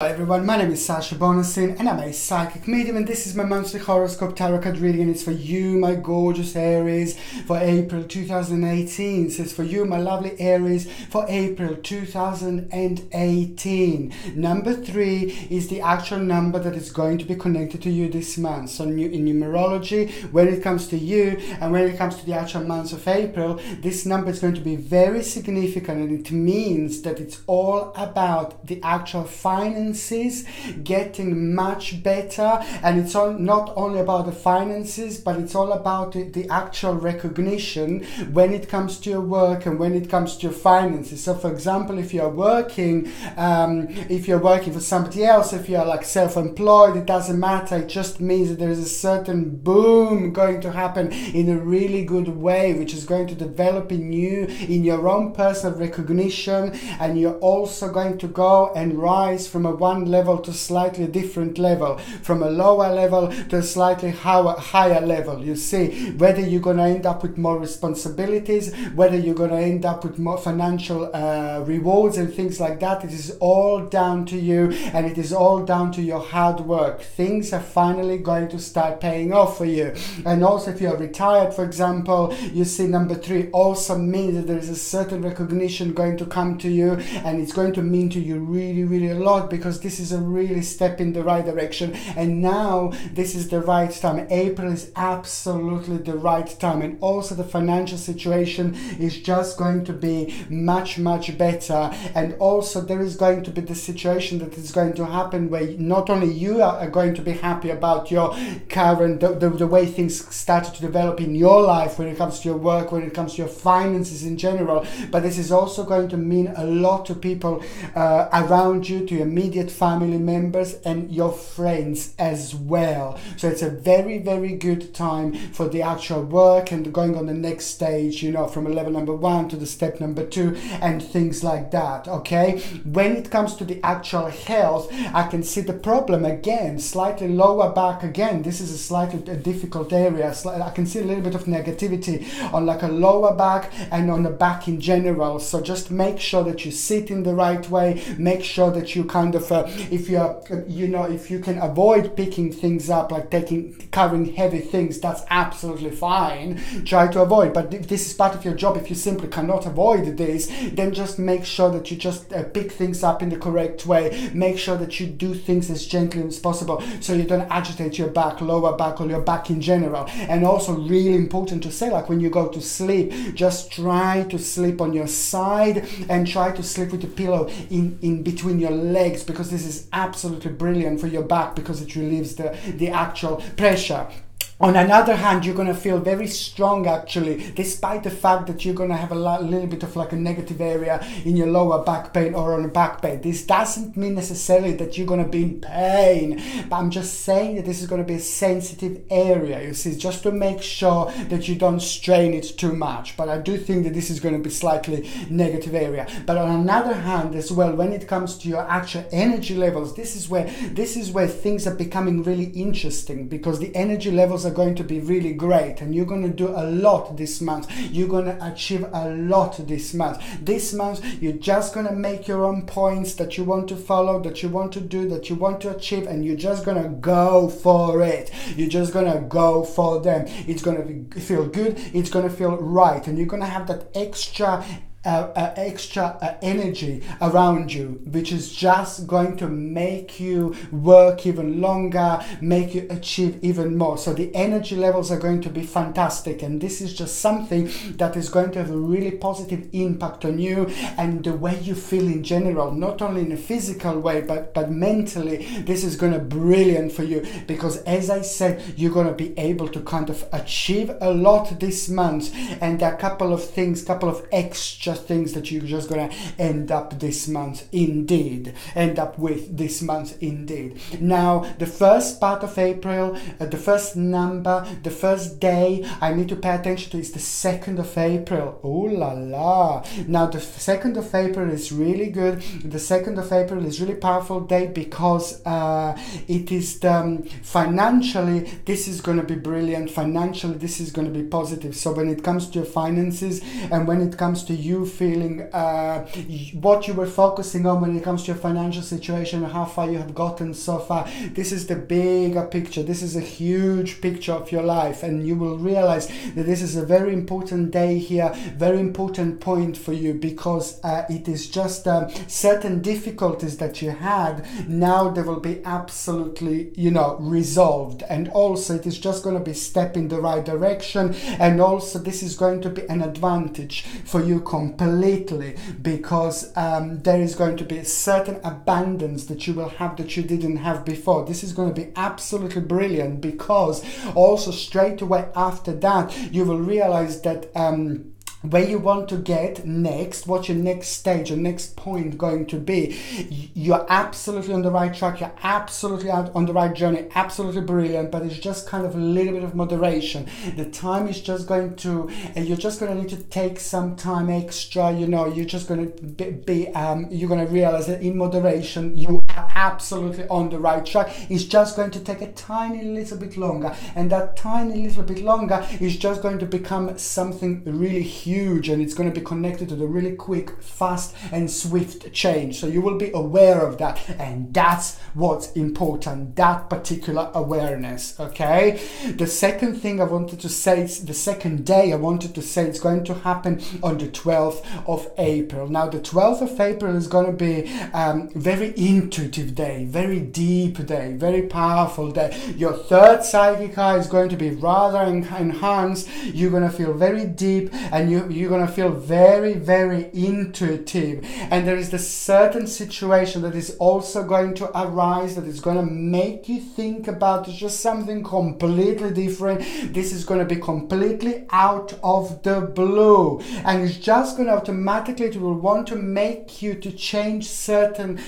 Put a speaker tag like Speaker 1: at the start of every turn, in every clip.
Speaker 1: Hello everyone, my name is Sasha Bonasin and I'm a psychic medium, and this is my monthly horoscope tarot card reading, and it's for you, my gorgeous Aries, for April 2018. So it's for you, my lovely Aries, for April 2018. Number 3 is the actual number that is going to be connected to you this month. So in numerology, when it comes to you and when it comes to the actual month of April, this number is going to be very significant, and it means that it's all about the actual finances getting much better. And it's not only about the finances, but it's all about the actual recognition when it comes to your work and when it comes to your finances. So for example, if you're working for somebody else, if you're like self-employed, it doesn't matter. It just means that there is a certain boom going to happen in a really good way, which is going to develop in you, in your own personal recognition, and you're also going to go and rise from a one level to slightly different level, from a lower level to a slightly higher level. You see, whether you're going to end up with more responsibilities, whether you're going to end up with more financial rewards and things like that, it is all down to you, and it is all down to your hard work. Things are finally going to start paying off for you. And also, if you're retired, for example, you see number 3 also means that there is a certain recognition going to come to you, and it's going to mean to you really a lot, because this is a really step in the right direction. And now this is the right time. April is absolutely the right time, and also the financial situation is just going to be much better. And also there is going to be the situation that is going to happen where not only you are going to be happy about your current the way things started to develop in your life when it comes to your work, when it comes to your finances in general, but this is also going to mean a lot to people around you, to your immediate family members and your friends as well. So it's a very good time for the actual work and going on the next stage, you know, from a level number 1 to the step number 2 and things like that. Okay, when it comes to the actual health, I can see the problem again, slightly lower back again. This is a slightly difficult area. I can see a little bit of negativity on like a lower back and on the back in general. So just make sure that you sit in the right way. Make sure that you kind of if you can avoid picking things up, like carrying heavy things, that's absolutely fine. Try to avoid, but if this is part of your job, if you simply cannot avoid this, then just make sure that you just pick things up in the correct way. Make sure that you do things as gently as possible, so you don't agitate your back, lower back, or your back in general. And also really important to say, like when you go to sleep, just try to sleep on your side and try to sleep with the pillow in between your legs, because this is absolutely brilliant for your back, because it relieves the actual pressure. On another hand, you're going to feel very strong actually, despite the fact that you're going to have a little bit of like a negative area in your lower back pain or on the back pain. This doesn't mean necessarily that you're going to be in pain, but I'm just saying that this is going to be a sensitive area, you see, just to make sure that you don't strain it too much. But I do think that this is going to be slightly negative area. But on another hand as well, when it comes to your actual energy levels, this is where things are becoming really interesting, because the energy levels are going to be really great, and you're going to do a lot this month. You're going to achieve a lot this month. This month you're just going to make your own points that you want to follow, that you want to do, that you want to achieve, and you're just going to go for it. You're just going to go for them. It's going to feel good, it's going to feel right, and you're going to have that extra energy around you, which is just going to make you work even longer, make you achieve even more. So the energy levels are going to be fantastic, and this is just something that is going to have a really positive impact on you and the way you feel in general, not only in a physical way, but mentally. This is going to be brilliant for you, because as I said, you're going to be able to kind of achieve a lot this month, and there are a couple of extra things that you're just gonna end up with this month indeed. Now the first part of April, the first number, the first day I need to pay attention to is the 2nd of April. Oh la la. Now the 2nd of April is really good. The 2nd of April is really powerful day, because it is financially, this is going to be brilliant. Financially, this is going to be positive. So when it comes to your finances and when it comes to you you feeling, what you were focusing on when it comes to your financial situation and how far you have gotten so far. This is the bigger picture. This is a huge picture of your life, and you will realize that this is a very important day here, very important point for you, because it is just certain difficulties that you had. Now they will be absolutely, resolved, and also it is just going to be step in the right direction, and also this is going to be an advantage for you completely, because there is going to be a certain abundance that you will have that you didn't have before. This is going to be absolutely brilliant, because also straight away after that you will realize that where you want to get next, what your next stage, your next point going to be. You're absolutely on the right track, you're absolutely on the right journey, absolutely brilliant, but it's just kind of a little bit of moderation. The time is just going to, and you're just going to need to take some time extra, you're just going to be you're going to realize that in moderation, you are absolutely on the right track. It's just going to take a tiny little bit longer, and that tiny little bit longer is just going to become something really huge, and it's going to be connected to the really quick, fast and swift change. So you will be aware of that, and that's what's important, that particular awareness. Okay, the second thing I wanted to say, the second day I wanted to say, it's going to happen on the 12th of April. Now the 12th of April is going to be very intuitive day, very deep day, very powerful day. Your third psychic eye is going to be rather enhanced. You're going to feel very deep, and you're going to feel very, very intuitive. And there is this certain situation that is also going to arise that is going to make you think about just something completely different. This is going to be completely out of the blue, and it's just going to automatically, it will want to make you to change certain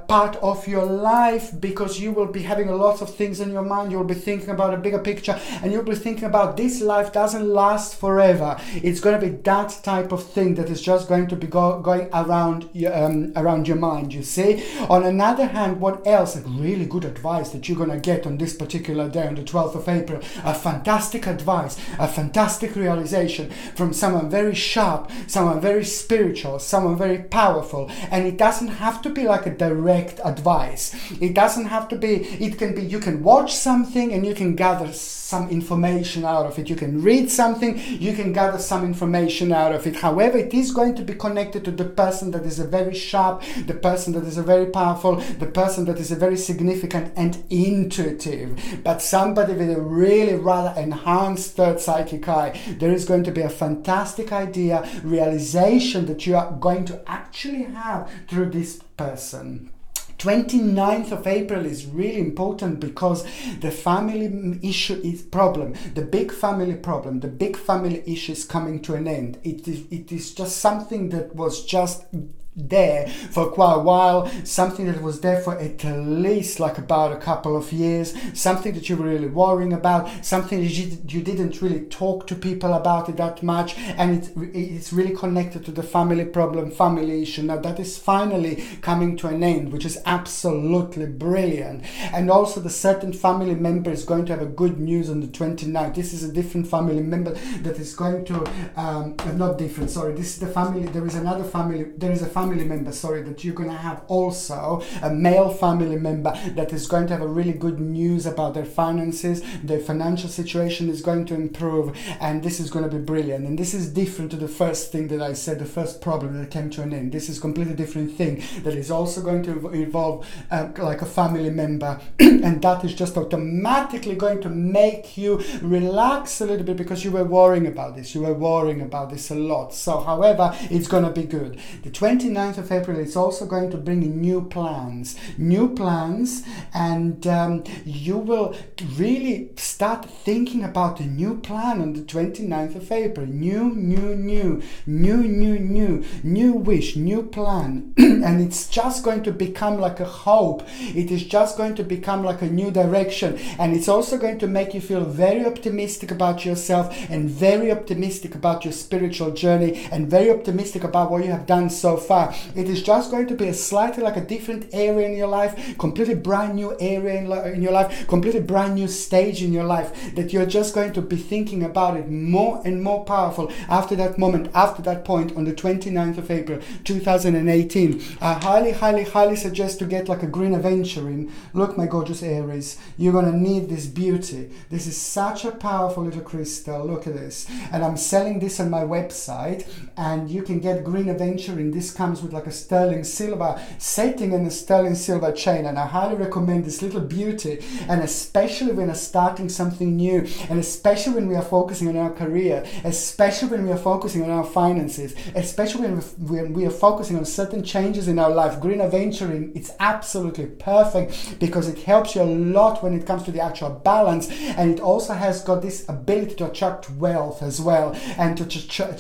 Speaker 1: part of your life, because you will be having a lot of things in your mind. You'll be thinking about a bigger picture, and you'll be thinking about this life doesn't last forever. It's going to be that type of thing that is just going to be going around your mind, you see. On another hand, what else? A really good advice that you're going to get on this particular day, on the 12th of April. A fantastic advice, a fantastic realization from someone very sharp, someone very spiritual, someone very powerful. And it doesn't have to be like a direct advice. It doesn't have to be, it can be, you can watch something and you can gather some information out of it. You can read something, you can gather some information out of it. However, it is going to be connected to the person that is a very sharp, the person that is a very powerful, the person that is a very significant and intuitive. But somebody with a really rather enhanced third psychic eye, there is going to be a fantastic idea, realization that you are going to actually have through this person. 29th of April is really important, because the family issue is problem, the big family problem, the big family issue is coming to an end. It is just something that was just there for quite a while, something that was there for at least like about a couple of years, something that you were really worrying about, something that you didn't really talk to people about it that much, and it's really connected to the family problem, family issue. Now that is finally coming to an end, which is absolutely brilliant. And also the certain family member is going to have a good news on the 29th. This is a different family member that is going to not different, sorry, this is the family, there is a family member, sorry, that you're going to have also, a male family member that is going to have a really good news about their finances. Their financial situation is going to improve, and this is going to be brilliant. And this is different to the first thing that I said, the first problem that came to an end. This is a completely different thing that is also going to involve like a family member and that is just automatically going to make you relax a little bit, because you were worrying about this, a lot. So however, it's going to be good. The 29th of April is also going to bring in new plans, and you will really start thinking about a new plan on the 29th of April. New wish, new plan. And it's just going to become like a hope. It is just going to become like a new direction, and it's also going to make you feel very optimistic about yourself, and very optimistic about your spiritual journey, and very optimistic about what you have done so far. It is just going to be a slightly like a different area in your life, completely brand new area in your life, completely brand new stage in your life, that you're just going to be thinking about it more and more powerful after that moment, after that point on the 29th of April 2018. I highly suggest to get like a green aventurine. Look, my gorgeous Aries, you're going to need this beauty. This is such a powerful little crystal. Look at this. And I'm selling this on my website, and you can get green aventurine. This comes with like a sterling silver setting and a sterling silver chain, and I highly recommend this little beauty, and especially when we're starting something new, and especially when we are focusing on our career, especially when we are focusing on our finances, especially when we are focusing on certain changes in our life. Green aventurine, it's absolutely perfect because it helps you a lot when it comes to the actual balance, and it also has got this ability to attract wealth as well, and to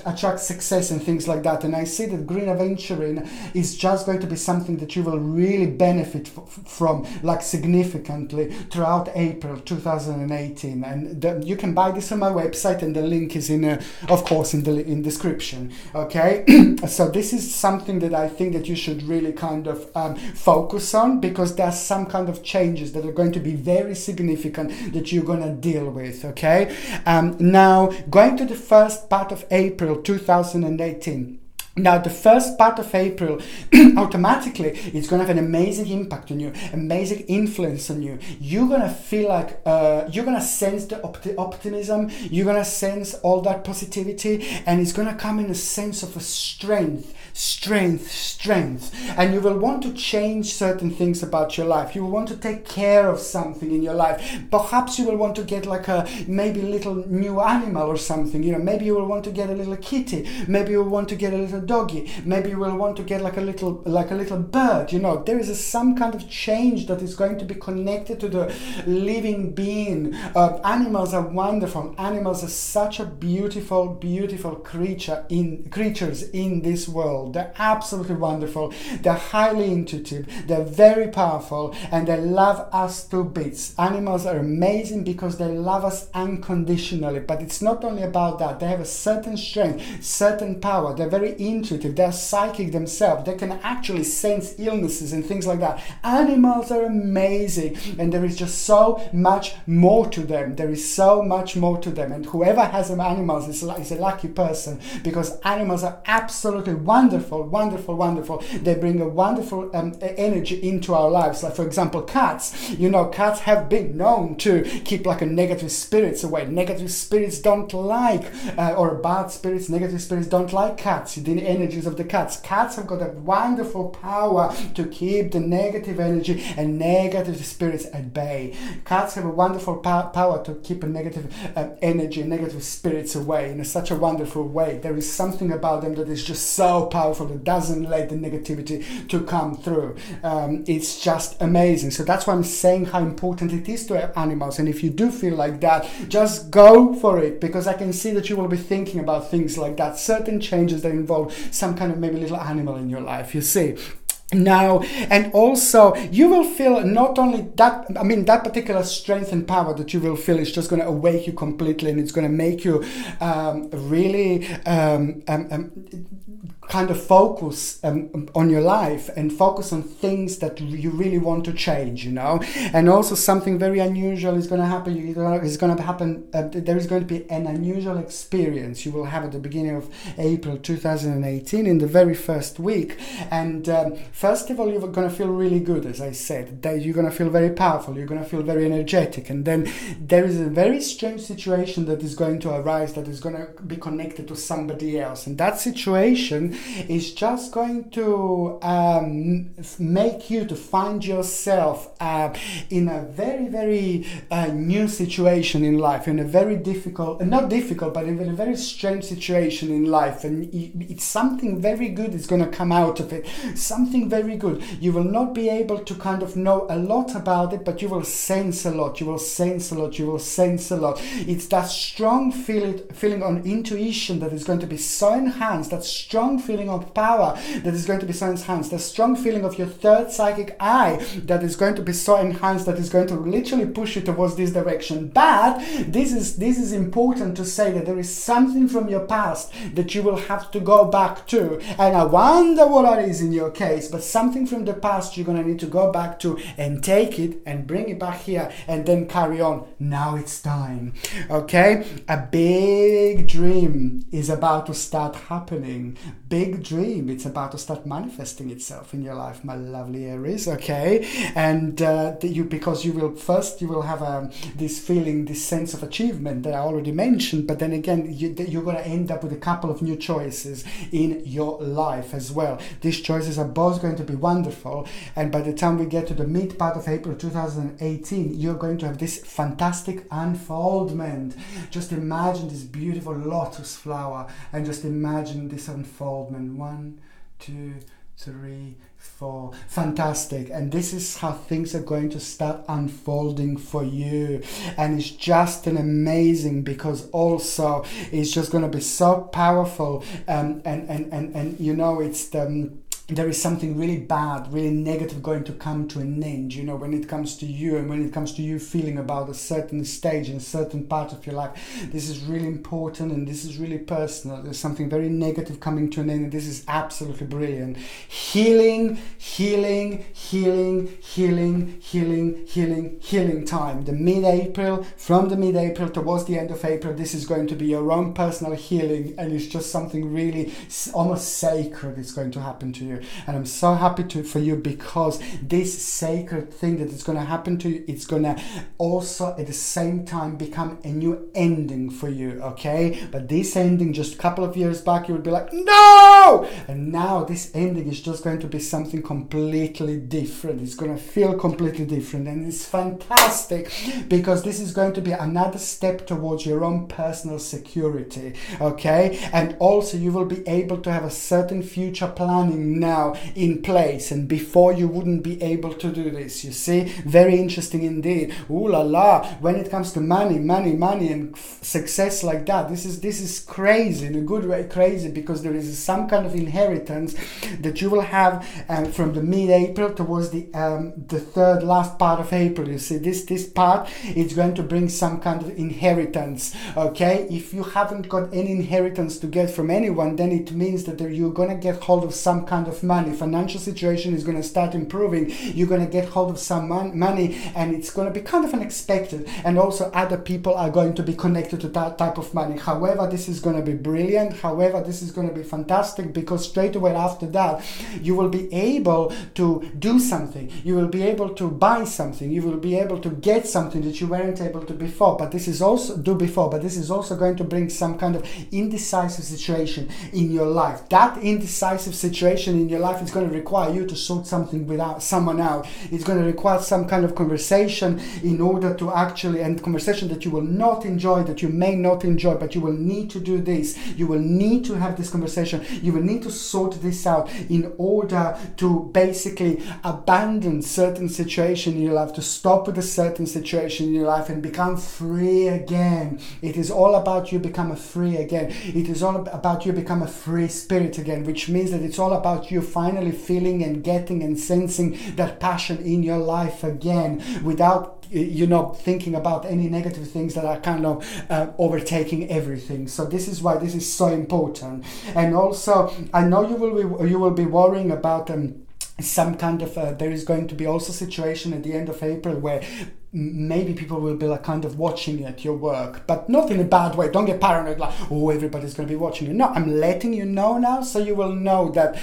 Speaker 1: attract success and things like that. And I see that green aventurine is just going to be something that you will really benefit from, like significantly, throughout April 2018. And you can buy this on my website, and the link is in of course in the description. Okay. So this is something that I think that you should really kind of focus on, because there's some kind of changes that are going to be very significant that you're going to deal with. Okay. Now going to the first part of April 2018. Now, the first part of April, automatically, it's going to have an amazing impact on you, amazing influence on you. You're going to feel like, you're going to sense the optimism, you're going to sense all that positivity, and it's going to come in a sense of a strength. And you will want to change certain things about your life. You will want to take care of something in your life. Perhaps you will want to get like a maybe little new animal or something. You know, maybe you will want to get a little kitty. Maybe you will want to get a little doggy. Maybe you will want to get like a little bird. You know, there is some kind of change that is going to be connected to the living being. Animals are wonderful. Animals are such a beautiful creatures in this world. They're absolutely wonderful. They're highly intuitive. They're very powerful, and they love us to bits. Animals are amazing because they love us unconditionally. But it's not only about that. They have a certain strength, certain power. They're very intuitive. They're psychic themselves. They can actually sense illnesses and things like that. Animals are amazing, and there is just so much more to them. There is so much more to them. And whoever has animals is a lucky person, because animals are absolutely wonderful. They bring a wonderful energy into our lives. Like, for example, cats. You know, cats have been known to keep like a negative spirits away. Negative spirits don't like, or bad spirits, negative spirits don't like cats. The energies of the cats. Cats have got a wonderful power to keep the negative energy and negative spirits at bay. Cats have a wonderful power to keep a negative energy and negative spirits away in such a wonderful way. There is something about them that is just so powerful, that doesn't let the negativity to come through. It's just amazing. So that's why I'm saying how important it is to have animals. And if you do feel like that, just go for it, because I can see that you will be thinking about things like that, certain changes that involve some kind of maybe little animal in your life, you see. Now, and also you will feel not only that, I mean, that particular strength and power that you will feel is just going to awake you completely, and it's going to make you really kind of focus on your life and focus on things that you really want to change, you know. And also something very unusual is going to happen. There is going to be an unusual experience you will have at the beginning of April 2018, in the very first week. And first of all, you're going to feel really good, as I said. You're going to feel very powerful. You're going to feel very energetic. And then there is a very strange situation that is going to arise, that is going to be connected to somebody else. And that situation is just going to make you to find yourself in a very new situation in life, in a very difficult, not difficult, but in a very strange situation in life. And it's something very good is going to come out of it. Something very good. You will not be able to kind of know a lot about it, but you will sense a lot. You will sense a lot. You will sense a lot. It's that strong feeling on intuition that is going to be so enhanced, that strong feeling of power that is going to be so enhanced, a strong feeling of your third psychic eye that is going to be so enhanced, that is going to literally push you towards this direction. But this is important to say that there is something from your past that you will have to go back to, and I wonder what that is in your case, but something from the past you're going to need to go back to and take it and bring it back here and then carry on. Now it's time. Okay, a big dream is about to start happening. Big dream, it's about to start manifesting itself in your life, my lovely Aries. Okay, and because you will have this feeling, this sense of achievement that I already mentioned, but then again you're going to end up with a couple of new choices in your life as well. These choices are both going to be wonderful, and by the time we get to the mid part of April 2018, you're going to have this fantastic unfoldment. Just imagine this beautiful lotus flower and just imagine this unfoldment. 1, 2, 3, 4. Fantastic. And this is how things are going to start unfolding for you, and it's just an amazing, because also it's just going to be so powerful, and you know, it's there is something really bad, really negative going to come to an end, you know, when it comes to you, and when it comes to you feeling about a certain stage in a certain part of your life. This is really important, and this is really personal. There's something very negative coming to an end, and this is absolutely brilliant. Healing, healing, healing, healing, healing, healing, healing time. The mid-April, from the mid-April towards the end of April, this is going to be your own personal healing, and it's just something really almost sacred is going to happen to you. And I'm so happy for you, because this sacred thing that is going to happen to you, it's going to also at the same time become a new ending for you, okay? But this ending, just a couple of years back, you would be like, no! And now this ending is just going to be something completely different. It's going to feel completely different, and it's fantastic, because this is going to be another step towards your own personal security, okay? And also you will be able to have a certain future planning now in place, and before you wouldn't be able to do this. You see, very interesting indeed. Ooh la la, when it comes to money and success like that, this is crazy, in a good way crazy, because there is some kind of inheritance that you will have from the mid-April towards the third last part of April. You see, this part, it's going to bring some kind of inheritance, okay? If you haven't got any inheritance to get from anyone, then it means that you're going to get hold of some kind of money. Financial situation is going to start improving. You're going to get hold of some money, and it's going to be kind of unexpected, and also other people are going to be connected to that type of money. However, this is going to be brilliant. However, this is going to be fantastic, because straight away after that you will be able to do something. You will be able to buy something. You will be able to get something that you weren't able to before. But this is also going to bring some kind of indecisive situation in your life. That indecisive situation in your life is going to require you to sort something without someone out. It's going to require some kind of conversation in order to actually, and conversation that you will not enjoy, that you may not enjoy, but you will need to do this. You will need to have this conversation. You will need to sort this out in order to basically abandon certain situation in your life, to stop with a certain situation in your life and become free again. It is all about you become free again. It is all about you become a free spirit again, which means that it's all about you finally feeling and getting and sensing that passion in your life again, without thinking about any negative things that are kind of overtaking everything. So this is why this is so important. And also, I know you will be worrying about some kind of there is going to be also a situation at the end of April where maybe people will be like kind of watching you at your work, but not in a bad way. Don't get paranoid like, oh, everybody's going to be watching you. No, I'm letting you know now, so you will know that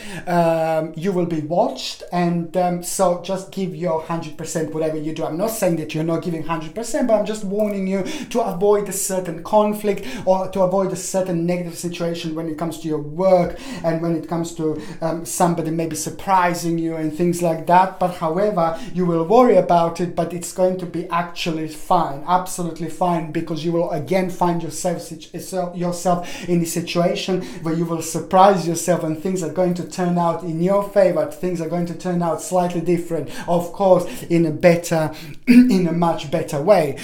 Speaker 1: you will be watched, and so just give your 100% whatever you do. I'm not saying that you're not giving 100%, but I'm just warning you to avoid a certain conflict or to avoid a certain negative situation when it comes to your work, and when it comes to somebody maybe surprising you and things like that. But however, you will worry about it, but it's going to be actually fine, absolutely fine, because you will again find yourself in a situation where you will surprise yourself and things are going to turn out in your favor. Things are going to turn out slightly different, of course, in a much better way.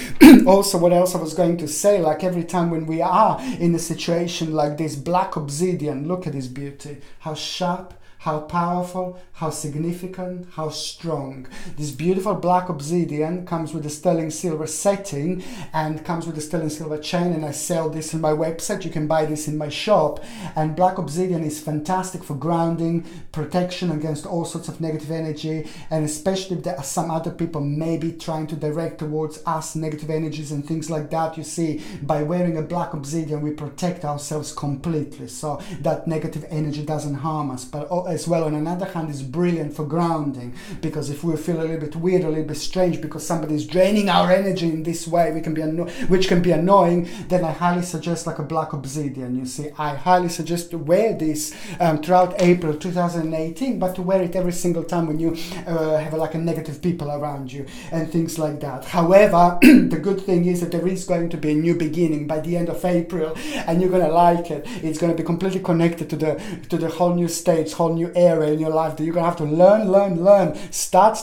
Speaker 1: Also, what else I was going to say, like every time when we are in a situation like this, black obsidian, look at this beauty, how sharp, how powerful, how significant, how strong. This beautiful black obsidian comes with a sterling silver setting and comes with a sterling silver chain, and I sell this on my website. You can buy this in my shop. And black obsidian is fantastic for grounding, protection against all sorts of negative energy, and especially if there are some other people maybe trying to direct towards us negative energies and things like that. You see, by wearing a black obsidian, we protect ourselves completely, so that negative energy doesn't harm us. But as well, on another hand, is brilliant for grounding, because if we feel a little bit weird, a little bit strange because somebody is draining our energy in this way, which can be annoying, then I highly suggest like a black obsidian. You see, I highly suggest to wear this throughout April 2018, but to wear it every single time when you have like a negative people around you and things like that. However, the good thing is that there is going to be a new beginning by the end of April, and you're going to like it. It's going to be completely connected to the whole new stage, whole new area in your life that you're gonna have to learn, start,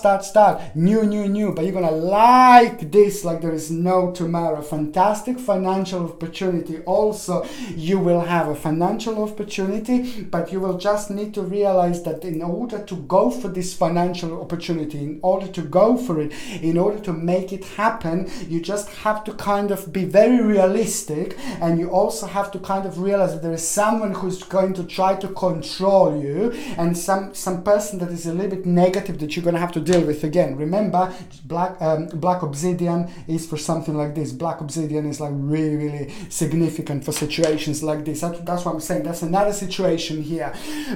Speaker 1: new, but you're gonna like this like there is no tomorrow. Fantastic financial opportunity. Also, you will have a financial opportunity, but you will just need to realize that in order to go for this financial opportunity, in order to go for it, in order to make it happen, you just have to kind of be very realistic, and you also have to kind of realize that there is someone who's going to try to control you, and some person that is a little bit negative that you're going to have to deal with. Again, remember, black obsidian is for something like this. Black obsidian is like really significant for situations like this. That's what I'm saying. That's another situation here.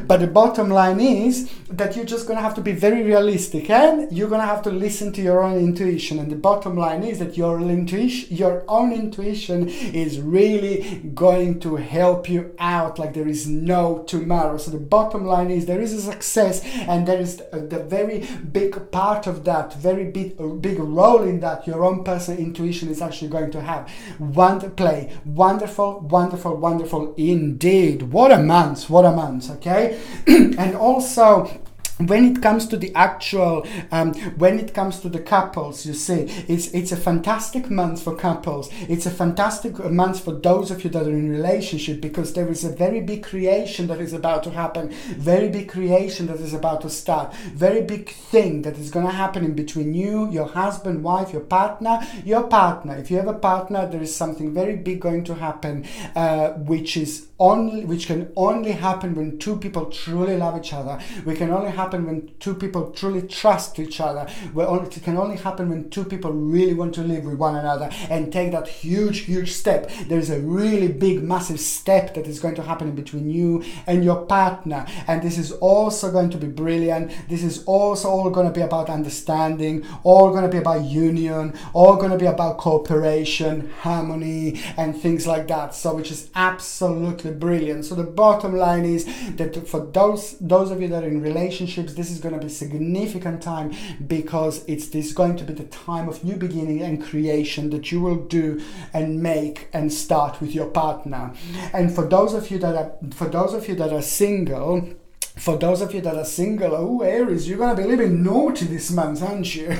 Speaker 1: But the bottom line is that you're just going to have to be very realistic, and you're going to have to listen to your own intuition. And the bottom line is that your own intuition is really going to help you out like there is no tomorrow. So the bottom line is there is a success, and there is the very big part of that, very big role in that your own personal intuition is actually going to have. Wonderful indeed. What a month, okay? And also, when it comes to the actual, when it comes to the couples, you see, it's a fantastic month for couples. It's a fantastic month for those of you that are in relationship, because there is a very big creation that is about to happen, very big creation that is about to start, very big thing that is going to happen in between you, your husband, wife, your partner. If you have a partner, there is something very big going to happen, which can only happen when two people truly love each other. We can only happen when two people truly trust each other. It can only happen when two people really want to live with one another and take that huge step. There is a really big, massive step that is going to happen in between you and your partner. And this is also going to be brilliant. This is also all going to be about understanding, all going to be about union, all going to be about cooperation, harmony, and things like that. So, which is absolutely brilliant. So the bottom line is that for those of you that are in relationships, this is going to be a significant time, because this is going to be the time of new beginning and creation that you will do and make and start with your partner. And for those of you that are single, oh Aries, you're gonna be living naughty this month, aren't you?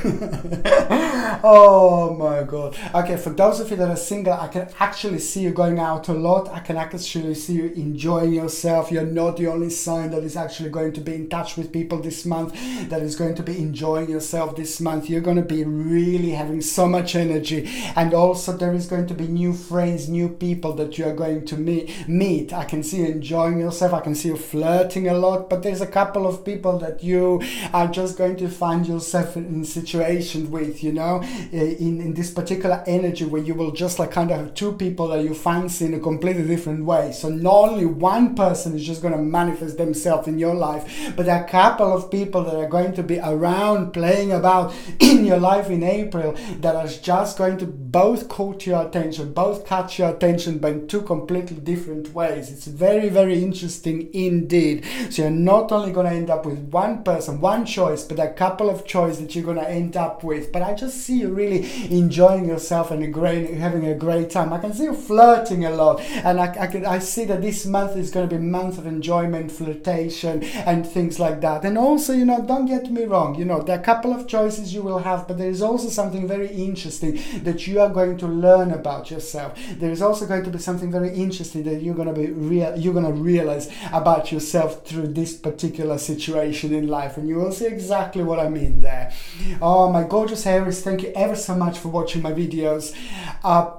Speaker 1: Oh my god. Okay, for those of you that are single, I can actually see you going out a lot. I can actually see you enjoying yourself. You're not the only sign that is actually going to be in touch with people this month, that is going to be enjoying yourself this month. You're going to be really having so much energy, and also there is going to be new friends, new people that you are going to meet. I can see you enjoying yourself. I can see you flirting a lot. But there's a couple of people that you are just going to find yourself in situations with, in this particular energy where you will just like kind of have two people that you fancy in a completely different way. So not only one person is just going to manifest themselves in your life, but there are a couple of people that are going to be around, playing about in your life in April, that are just going to both catch your attention, but in two completely different ways. It's very, very interesting indeed. So you're not only going to end up with one person, one choice, but a couple of choices that you're going to end up with. But I just see you really enjoying yourself and having a great time. I can see you flirting a lot, and I see that this month is going to be a month of enjoyment, flirtation, and things like that. And also, don't get me wrong, there are a couple of choices you will have, but there is also something very interesting that you are going to learn about yourself. There is also going to be something very interesting that you're going to realize about yourself through this particular situation in life, and you will see exactly what I mean there. Oh, my gorgeous Aries, thank you ever so much for watching my videos.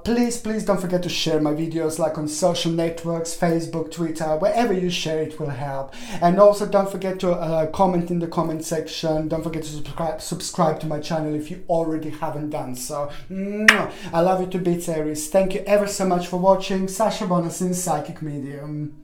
Speaker 1: Please don't forget to share my videos, like on social networks, Facebook, Twitter, wherever you share it will help. And also don't forget to comment in the comment section. Don't forget to subscribe to my channel if you already haven't done so. I love you to bits, Aries. Thank you ever so much for watching. Sasha Bonasin, Psychic Medium.